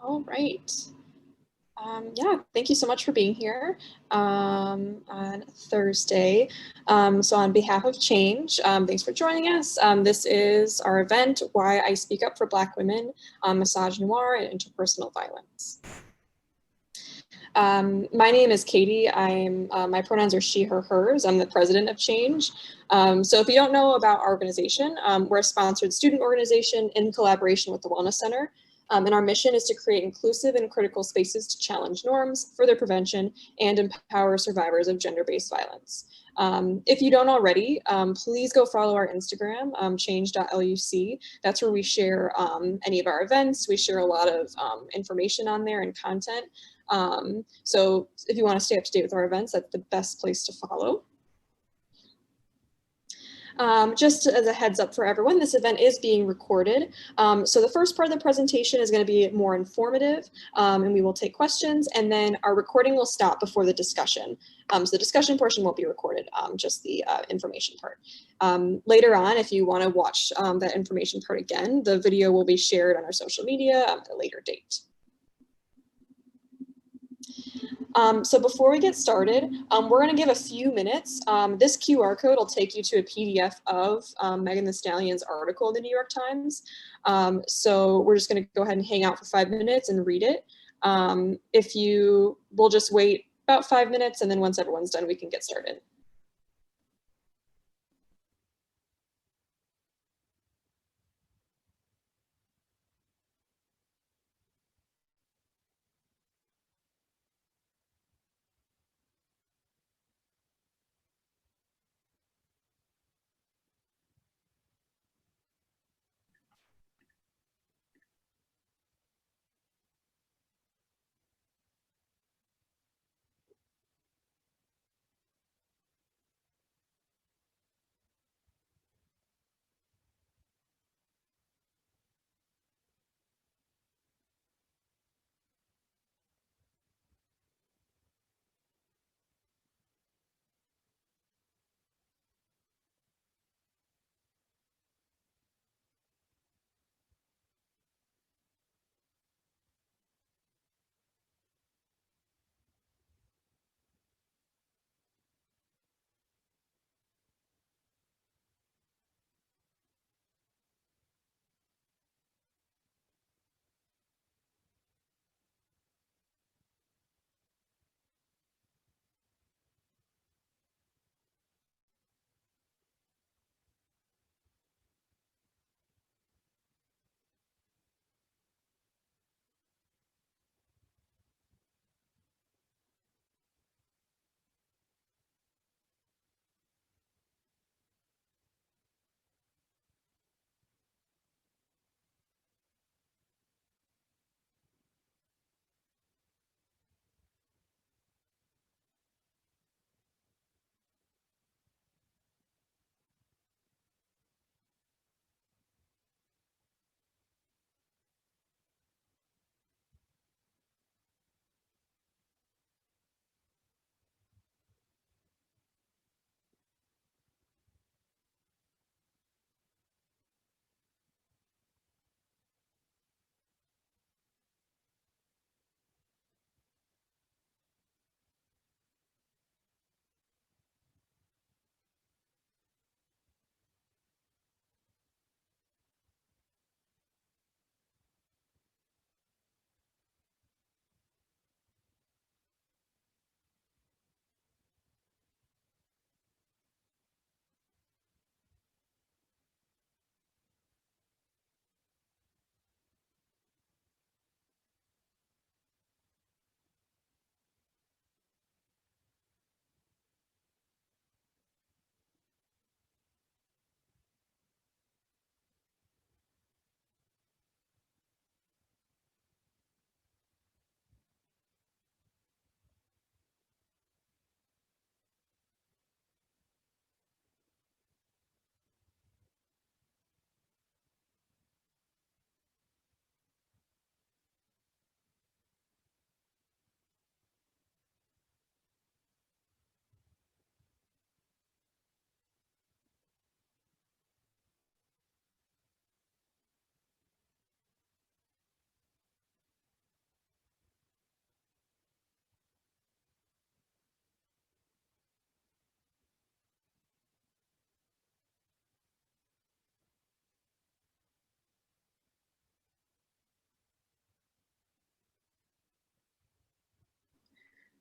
All right. Yeah, thank you so much for being here on Thursday. So on behalf of Change, thanks for joining us. This is our event, Why I Speak Up for Black Women on Misogynoir and Interpersonal Violence. My name is Katie. My pronouns are she, her, hers. I'm the president of Change. So if you don't know about our organization, we're a sponsored student organization in collaboration with the Wellness Center. And our mission is to create inclusive and critical spaces to challenge norms, further prevention, and empower survivors of gender-based violence. If you don't already, please go follow our Instagram, change.luc. That's where we share any of our events. We share a lot of information on there and content. So if you want to stay up to date with our events, that's the best place to follow. Just as a heads up for everyone, this event is being recorded. So the first part of the presentation is going to be more informative, and we will take questions, and then our recording will stop before the discussion. So the discussion portion won't be recorded, just the information part. Later on, if you want to watch that information part again, the video will be shared on our social media at a later date. So before we get started, we're going to give a few minutes. This QR code will take you to a PDF of Megan Thee Stallion's article in the New York Times. So we're just going to go ahead and hang out for 5 minutes and read it. We'll just wait about 5 minutes, and then once everyone's done, we can get started.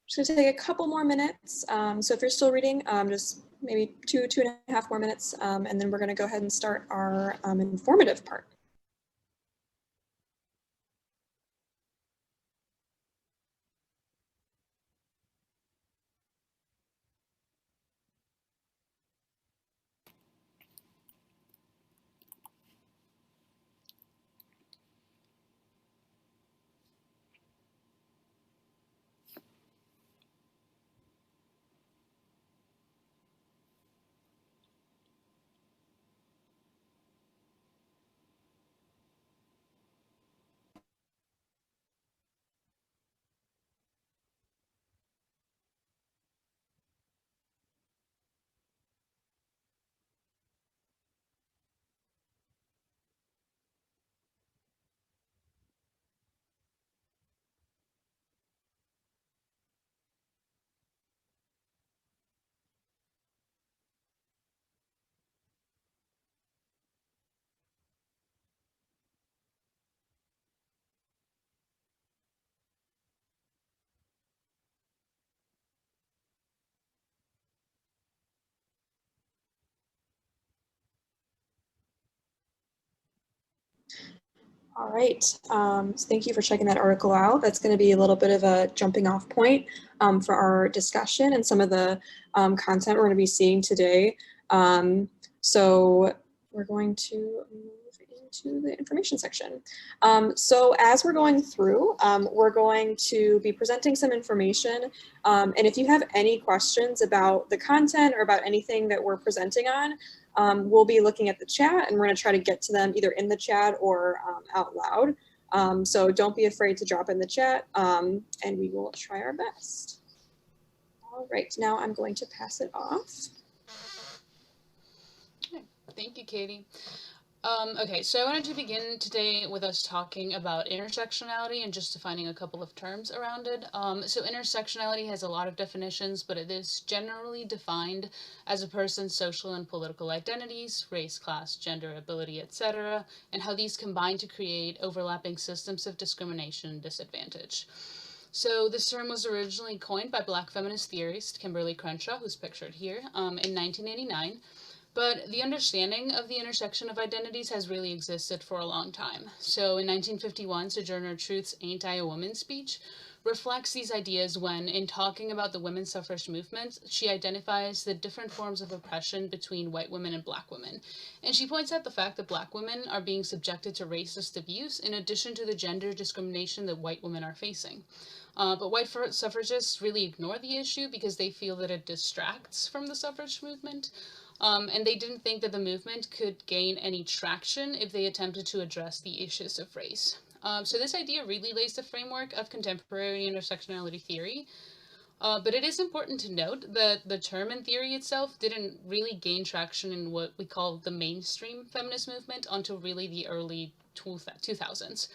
Just gonna take a couple more minutes. So if you're still reading, just maybe 2.5 more minutes, and then we're gonna go ahead and start our informative part. All right, so thank you for checking that article out. That's going to be a little bit of a jumping off point for our discussion and some of the content we're going to be seeing today. So we're going to move into the information section. So as we're going through, we're going to be presenting some information. And if you have any questions about the content or about anything that we're presenting on, we'll be looking at the chat and we're going to try to get to them either in the chat or out loud. So don't be afraid to drop in the chat and we will try our best. All right, now I'm going to pass it off. Okay. Thank you, Katie. Okay, so I wanted to begin today with us talking about intersectionality and just defining a couple of terms around it. So intersectionality has a lot of definitions, but it is generally defined as a person's social and political identities, race, class, gender, ability, etc., and how these combine to create overlapping systems of discrimination and disadvantage. So this term was originally coined by Black feminist theorist Kimberly Crenshaw, who's pictured here, in 1989. But the understanding of the intersection of identities has really existed for a long time. So in 1951, Sojourner Truth's Ain't I a Woman speech reflects these ideas when, in talking about the women's suffrage movement, she identifies the different forms of oppression between white women and black women. And she points out the fact that black women are being subjected to racist abuse in addition to the gender discrimination that white women are facing. But white suffragists really ignore the issue because they feel that it distracts from the suffrage movement. And they didn't think that the movement could gain any traction if they attempted to address the issues of race. So this idea really lays the framework of contemporary intersectionality theory. But it is important to note that the term and theory itself didn't really gain traction in what we call the mainstream feminist movement until really the early 2000s.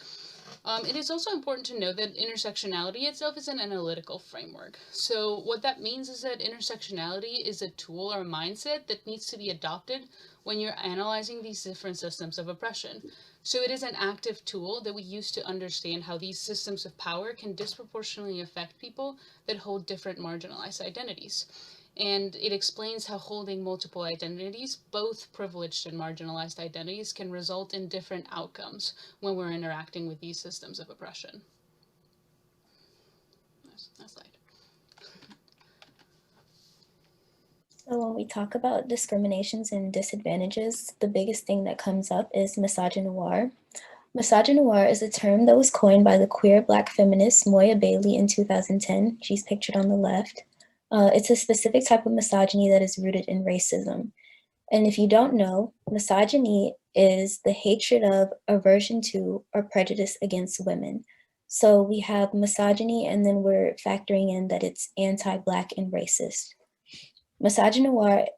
It is also important to note that intersectionality itself is an analytical framework. So what that means is that intersectionality is a tool or a mindset that needs to be adopted when you're analyzing these different systems of oppression. So it is an active tool that we use to understand how these systems of power can disproportionately affect people that hold different marginalized identities. And it explains how holding multiple identities, both privileged and marginalized identities, can result in different outcomes when we're interacting with these systems of oppression. Next slide. So when we talk about discriminations and disadvantages, the biggest thing that comes up is misogynoir. Misogynoir is a term that was coined by the queer Black feminist Moya Bailey in 2010. She's pictured on the left. It's a specific type of misogyny that is rooted in racism. And if you don't know, misogyny is the hatred of, aversion to, or prejudice against women. So we have misogyny, and then we're factoring in that it's anti-Black and racist. Misogynoir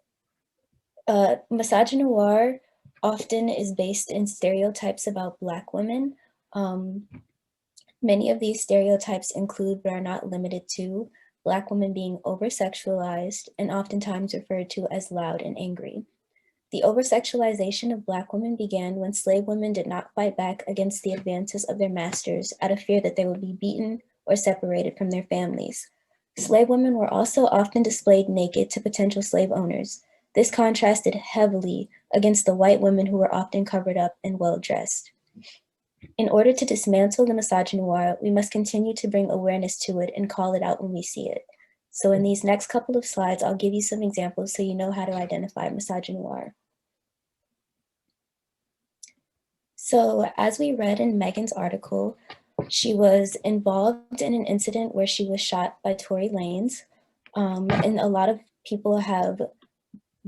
often is based in stereotypes about Black women. Many of these stereotypes include, but are not limited to, Black women being over-sexualized and oftentimes referred to as loud and angry. The over-sexualization of Black women began when slave women did not fight back against the advances of their masters out of fear that they would be beaten or separated from their families. Slave women were also often displayed naked to potential slave owners. This contrasted heavily against the white women who were often covered up and well-dressed. In order to dismantle the misogynoir, we must continue to bring awareness to it and call it out when we see it. So in these next couple of slides, I'll give you some examples so you know how to identify misogynoir. So as we read in Megan's article, she was involved in an incident where she was shot by Tory Lanez. And a lot of people have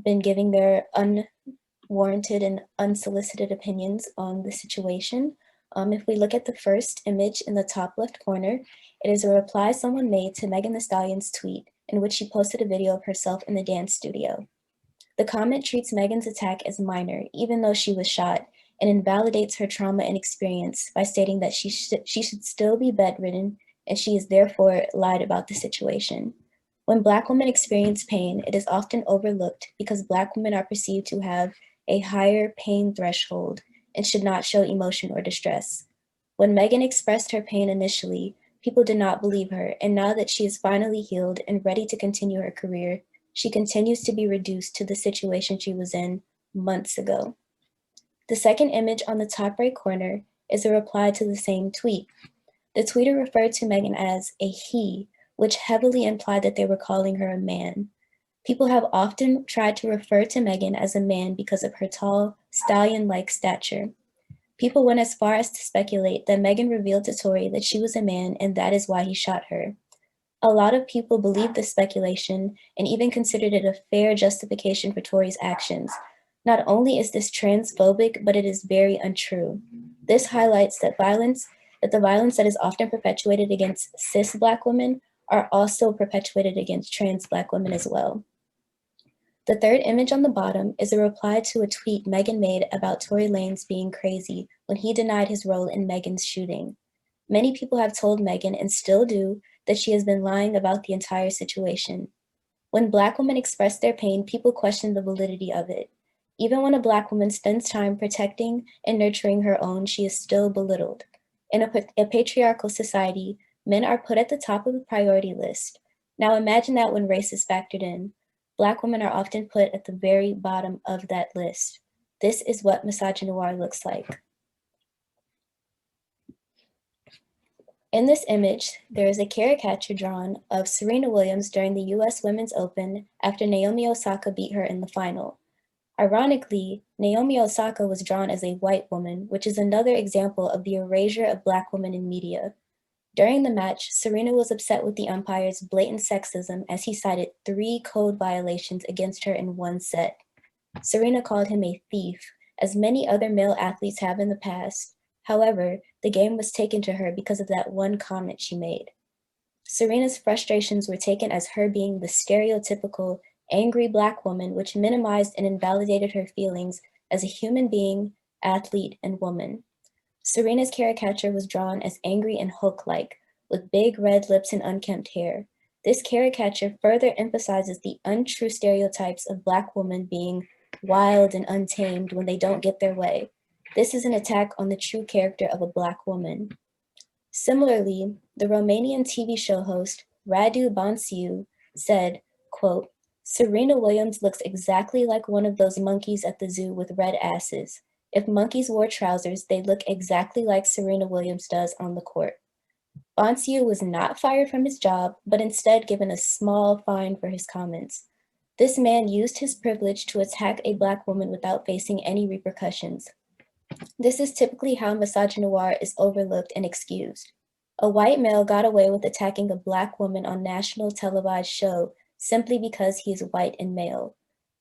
been giving their unwarranted and unsolicited opinions on the situation. If we look at the first image in the top left corner, it is a reply someone made to Megan Thee Stallion's tweet in which she posted a video of herself in the dance studio. The comment treats Megan's attack as minor, even though she was shot, and invalidates her trauma and experience by stating that she should still be bedridden and she is therefore lied about the situation. When Black women experience pain, it is often overlooked because Black women are perceived to have a higher pain threshold and should not show emotion or distress. When Megan expressed her pain initially, people did not believe her, and now that she is finally healed and ready to continue her career, she continues to be reduced to the situation she was in months ago. The second image on the top right corner is a reply to the same tweet. The tweeter referred to Megan as a he, which heavily implied that they were calling her a man. People have often tried to refer to Megan as a man because of her tall, stallion-like stature. People went as far as to speculate that Megan revealed to Tory that she was a man and that is why he shot her. A lot of people believed this speculation and even considered it a fair justification for Tory's actions. Not only is this transphobic, but it is very untrue. This highlights that the violence that is often perpetuated against cis Black women are also perpetuated against trans Black women as well. The third image on the bottom is a reply to a tweet Megan made about Tory Lanez being crazy when he denied his role in Megan's shooting. Many people have told Megan, and still do, that she has been lying about the entire situation. When Black women express their pain, people question the validity of it. Even when a Black woman spends time protecting and nurturing her own, she is still belittled. In a patriarchal society, men are put at the top of the priority list. Now imagine that when race is factored in. Black women are often put at the very bottom of that list. This is what misogynoir looks like. In this image, there is a caricature drawn of Serena Williams during the US Women's Open after Naomi Osaka beat her in the final. Ironically, Naomi Osaka was drawn as a white woman, which is another example of the erasure of Black women in media. During the match, Serena was upset with the umpire's blatant sexism as he cited 3 code violations against her in one set. Serena called him a thief, as many other male athletes have in the past. However, the game was taken to her because of that one comment she made. Serena's frustrations were taken as her being the stereotypical angry Black woman, which minimized and invalidated her feelings as a human being, athlete, and woman. Serena's caricature was drawn as angry and Hulk-like, with big red lips and unkempt hair. This caricature further emphasizes the untrue stereotypes of Black women being wild and untamed when they don't get their way. This is an attack on the true character of a Black woman. Similarly, the Romanian TV show host Radu Bansiu said, quote, "Serena Williams looks exactly like one of those monkeys at the zoo with red asses. If monkeys wore trousers, they'd look exactly like Serena Williams does on the court." Bansiu was not fired from his job, but instead given a small fine for his comments. This man used his privilege to attack a Black woman without facing any repercussions. This is typically how misogynoir is overlooked and excused. A white male got away with attacking a Black woman on national televised show simply because he is white and male.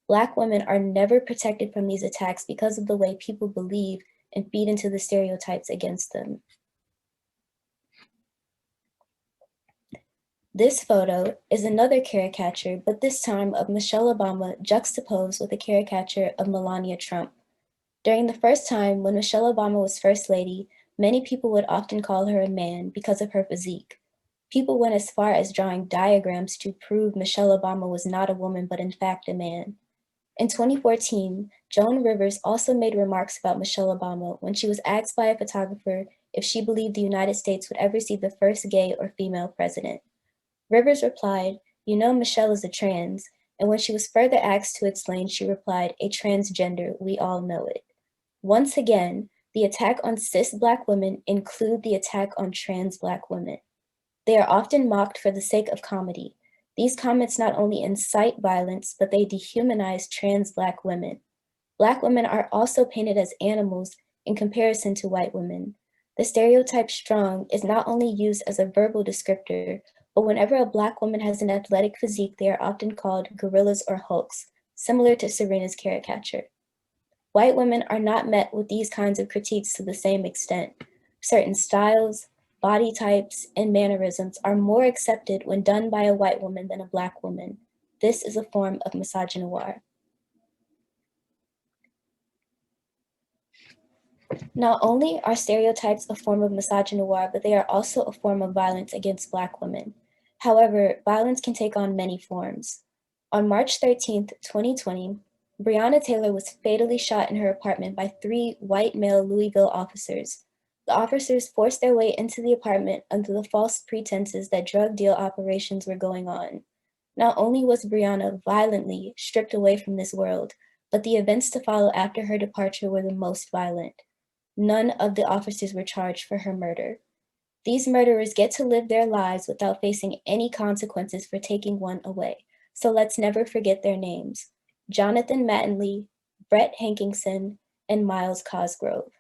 Black women are never protected from these attacks because of the way people believe and feed into the stereotypes against them. This photo is another caricature, but this time of Michelle Obama juxtaposed with a caricature of Melania Trump. During the first time when Michelle Obama was First Lady, many people would often call her a man because of her physique. People went as far as drawing diagrams to prove Michelle Obama was not a woman, but in fact a man. In 2014, Joan Rivers also made remarks about Michelle Obama when she was asked by a photographer if she believed the United States would ever see the first gay or female president. Rivers replied, "You know Michelle is a trans," and when she was further asked to explain, she replied, "A transgender, we all know it." Once again, the attack on cis Black women include the attack on trans Black women. They are often mocked for the sake of comedy. These comments not only incite violence, but they dehumanize trans Black women. Black women are also painted as animals in comparison to white women. The stereotype strong is not only used as a verbal descriptor, but whenever a Black woman has an athletic physique, they are often called gorillas or hulks, similar to Serena's caricature. White women are not met with these kinds of critiques to the same extent. Certain styles, body types, and mannerisms are more accepted when done by a white woman than a Black woman. This is a form of misogynoir. Not only are stereotypes a form of misogynoir, but they are also a form of violence against Black women. However, violence can take on many forms. On March 13th, 2020, Breonna Taylor was fatally shot in her apartment by 3 white male Louisville officers. The officers forced their way into the apartment under the false pretenses that drug deal operations were going on. Not only was Breonna violently stripped away from this world, but the events to follow after her departure were the most violent. None of the officers were charged for her murder. These murderers get to live their lives without facing any consequences for taking one away. So let's never forget their names: Jonathan Mattingly, Brett Hankinson, and Miles Cosgrove.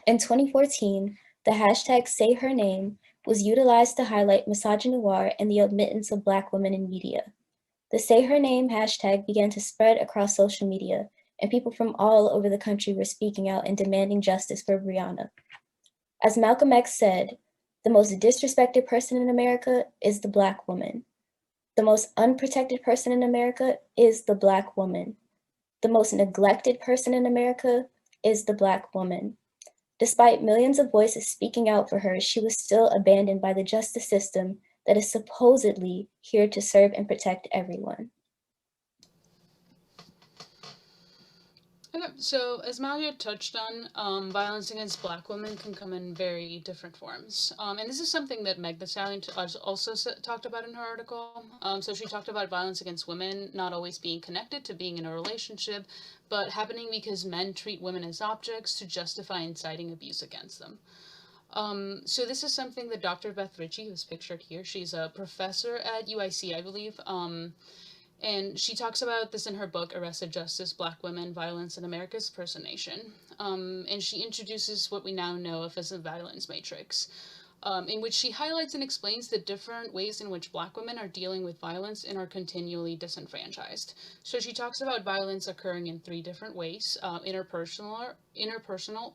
In 2014, the hashtag #SayHerName was utilized to highlight misogynoir and the omittance of Black women in media. The #SayHerName hashtag began to spread across social media, and people from all over the country were speaking out and demanding justice for Breonna. As Malcolm X said, "The most disrespected person in America is the Black woman. The most unprotected person in America is the Black woman. The most neglected person in America is the Black woman." Despite millions of voices speaking out for her, she was still abandoned by the justice system that is supposedly here to serve and protect everyone. Okay, so as Malia touched on, violence against Black women can come in very different forms, and this is something that Meg Thee Stallion also talked about in her article. So she talked about violence against women not always being connected to being in a relationship, but happening because men treat women as objects to justify inciting abuse against them. So this is something that Dr. Beth Ritchie, who's pictured here, she's a professor at UIC, I believe. And she talks about this in her book, Arrested Justice, Black Women, Violence in America's Person Nation. And she introduces what we now know of as a violence matrix, in which she highlights and explains the different ways in which Black women are dealing with violence and are continually disenfranchised. So she talks about violence occurring in 3 different ways: interpersonal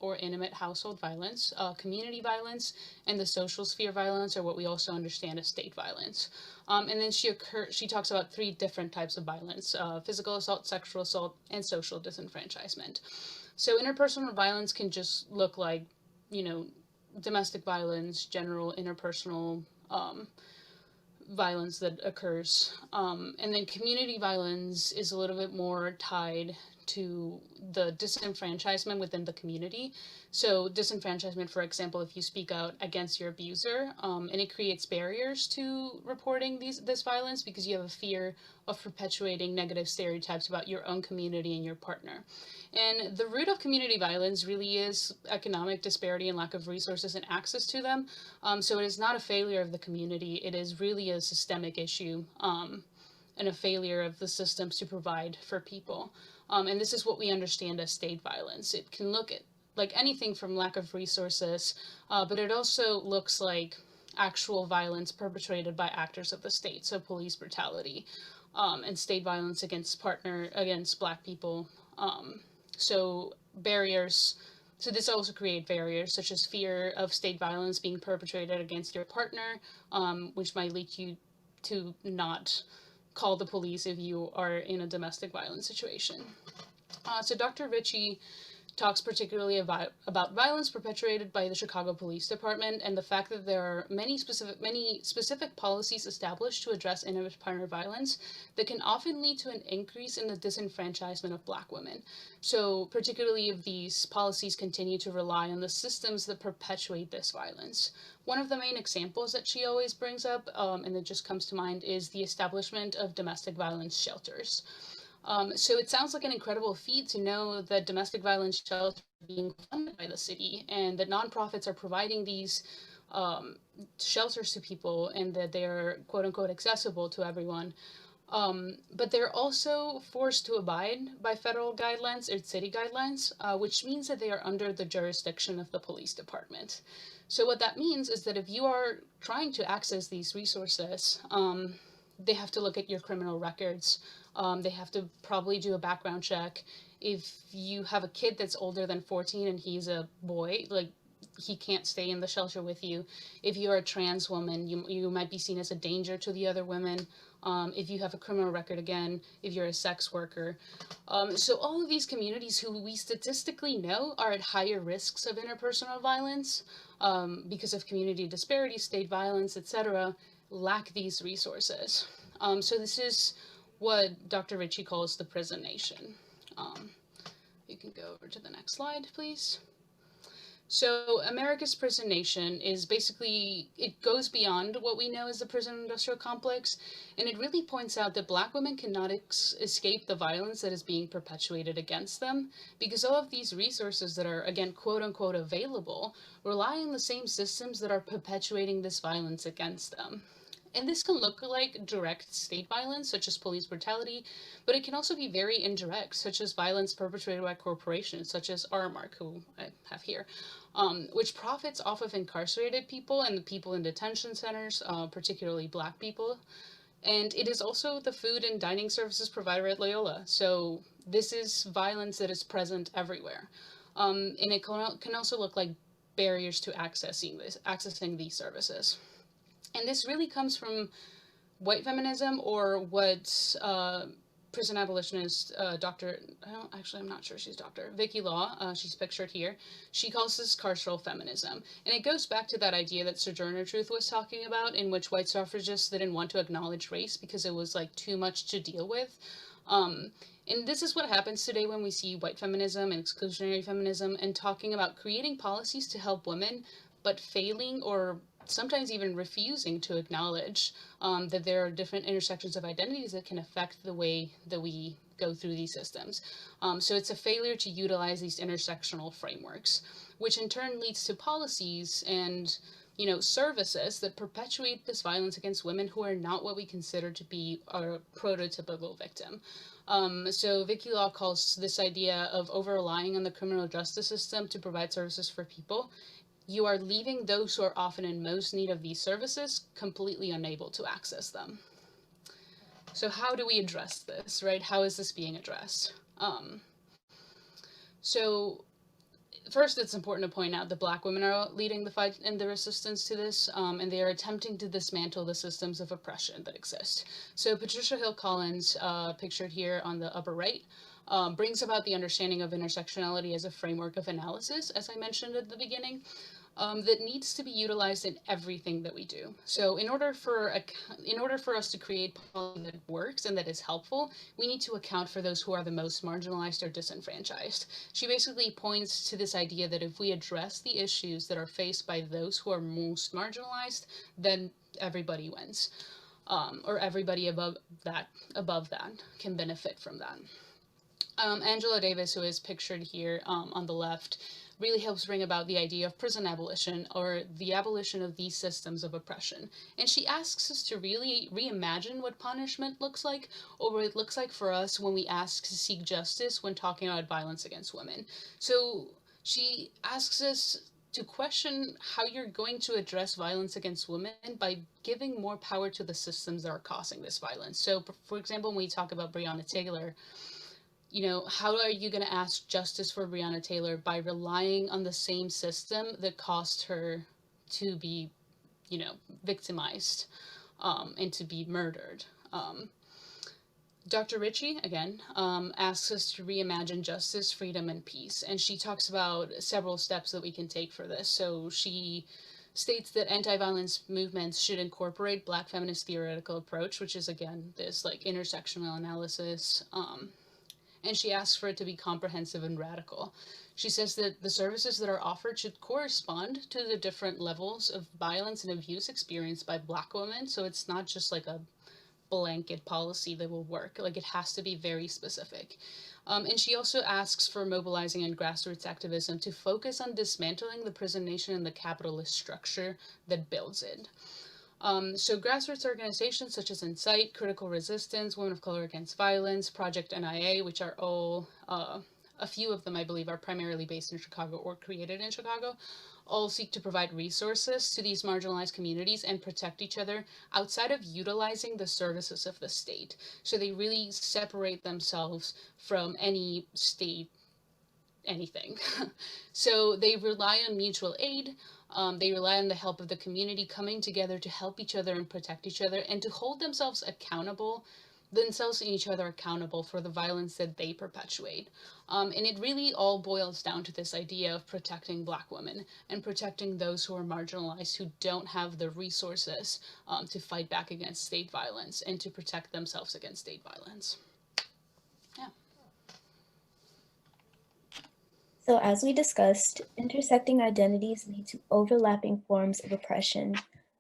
or intimate household violence, community violence, and the social sphere violence, or what we also understand as state violence. And then she talks about 3 different types of violence: physical assault, sexual assault, and social disenfranchisement. So interpersonal violence can just look like, you know, domestic violence, general interpersonal violence that occurs. And then community violence is a little bit more tied to the disenfranchisement within the community. So disenfranchisement, for example, if you speak out against your abuser, and it creates barriers to reporting this violence because you have a fear of perpetuating negative stereotypes about your own community and your partner. And the root of community violence really is economic disparity and lack of resources and access to them. So it is not a failure of the community. It is really a systemic issue, and a failure of the systems to provide for people. And this is what we understand as state violence. It can look at like anything from lack of resources, but it also looks like actual violence perpetrated by actors of the state, so police brutality, and state violence against Black people. So barriers, so this also create barriers such as fear of state violence being perpetrated against your partner, which might lead you to not call the police if you are in a domestic violence situation. So Dr. Ritchie talks particularly about violence perpetuated by the Chicago Police Department and the fact that there are many specific policies established to address inter-partner violence that can often lead to an increase in the disenfranchisement of Black women. So particularly if these policies continue to rely on the systems that perpetuate this violence. One of the main examples that she always brings up, and that just comes to mind, is the establishment of domestic violence shelters. So it sounds like an incredible feat to know that domestic violence shelters are being funded by the city and that nonprofits are providing these shelters to people and that they're quote unquote accessible to everyone. But they're also forced to abide by federal guidelines or city guidelines, which means that they are under the jurisdiction of the police department. So what that means is that if you are trying to access these resources, they have to look at your criminal records. They have to probably do a background check. If you have a kid that's older than 14 and he's a boy, like he can't stay in the shelter with you. If you're a trans woman, you might be seen as a danger to the other women. If you have a criminal record, again, if you're a sex worker. So all of these communities who we statistically know are at higher risks of interpersonal violence because of community disparities, state violence, etc., lack these resources. So this is what Dr. Ritchie calls the prison nation. You can go over to the next slide, please. So America's prison nation is basically, it goes beyond what we know as the prison industrial complex, and it really points out that Black women cannot escape the violence that is being perpetuated against them, because all of these resources that are, again, quote unquote available, rely on the same systems that are perpetuating this violence against them. And this can look like direct state violence, such as police brutality, but it can also be very indirect, such as violence perpetrated by corporations, such as Aramark, who I have here, which profits off of incarcerated people and the people in detention centers, particularly Black people. And it is also the food and dining services provider at Loyola. So this is violence that is present everywhere. And it can also look like barriers to accessing these services. And this really comes from white feminism, or what prison abolitionist Dr. I'm not sure she's Dr. Vicky Law, she's pictured here. She calls this carceral feminism. And it goes back to that idea that Sojourner Truth was talking about, in which white suffragists didn't want to acknowledge race because it was like too much to deal with. And this is what happens today when we see white feminism and exclusionary feminism and talking about creating policies to help women, but failing or sometimes even refusing to acknowledge that there are different intersections of identities that can affect the way that we go through these systems. So it's a failure to utilize these intersectional frameworks, which in turn leads to policies and services that perpetuate this violence against women who are not what we consider to be a prototypical victim. So Vicky Law calls this idea of over-relying on the criminal justice system to provide services for people. You are leaving those who are often in most need of these services completely unable to access them. So how do we address this, right? How is this being addressed? So first, it's important to point out that Black women are leading the fight and the resistance to this, and they are attempting to dismantle the systems of oppression that exist. So Patricia Hill Collins, pictured here on the upper right, brings about the understanding of intersectionality as a framework of analysis, as I mentioned at the beginning, that needs to be utilized in everything that we do. So in order for us to create policy that works and that is helpful, we need to account for those who are the most marginalized or disenfranchised. She basically points to this idea that if we address the issues that are faced by those who are most marginalized, then everybody wins, or everybody above that can benefit from that. Angela Davis, who is pictured here on the left, really helps bring about the idea of prison abolition, or the abolition of these systems of oppression. And she asks us to really reimagine what punishment looks like, or what it looks like for us when we ask to seek justice when talking about violence against women. So she asks us to question how you're going to address violence against women by giving more power to the systems that are causing this violence. So, for example, when we talk about Breonna Taylor, how are you going to ask justice for Breonna Taylor by relying on the same system that caused her to be, victimized and to be murdered? Dr. Ritchie, again, asks us to reimagine justice, freedom, and peace. And she talks about several steps that we can take for this. So she states that anti-violence movements should incorporate Black feminist theoretical approach, which is, again, this like intersectional analysis. And she asks for it to be comprehensive and radical. She says that the services that are offered should correspond to the different levels of violence and abuse experienced by Black women. So it's not just like a blanket policy that will work. Like it has to be very specific. And she also asks for mobilizing and grassroots activism to focus on dismantling the prison nation and the capitalist structure that builds it. So grassroots organizations such as Incite, Critical Resistance, Women of Color Against Violence, Project NIA, which are all, a few of them I believe are primarily based in Chicago or created in Chicago, all seek to provide resources to these marginalized communities and protect each other outside of utilizing the services of the state. So they really separate themselves from any state anything. So they rely on mutual aid. They rely on the help of the community coming together to help each other and protect each other and to hold themselves and each other accountable for the violence that they perpetuate. And it really all boils down to this idea of protecting Black women and protecting those who are marginalized, who don't have the resources to fight back against state violence and to protect themselves against state violence. Yeah. So as we discussed, intersecting identities lead to overlapping forms of oppression.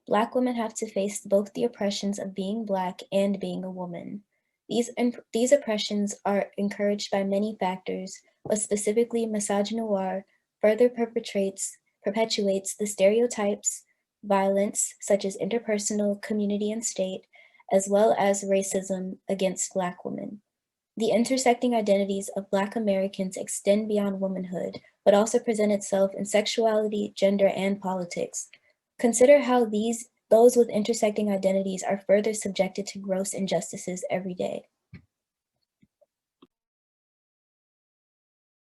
Black women have to face both the oppressions of being Black and being a woman. These oppressions are encouraged by many factors, but specifically misogynoir further perpetuates the stereotypes, violence, such as interpersonal, community, and state, as well as racism against Black women. The intersecting identities of Black Americans extend beyond womanhood, but also present itself in sexuality, gender, and politics. Consider how those with intersecting identities are further subjected to gross injustices every day.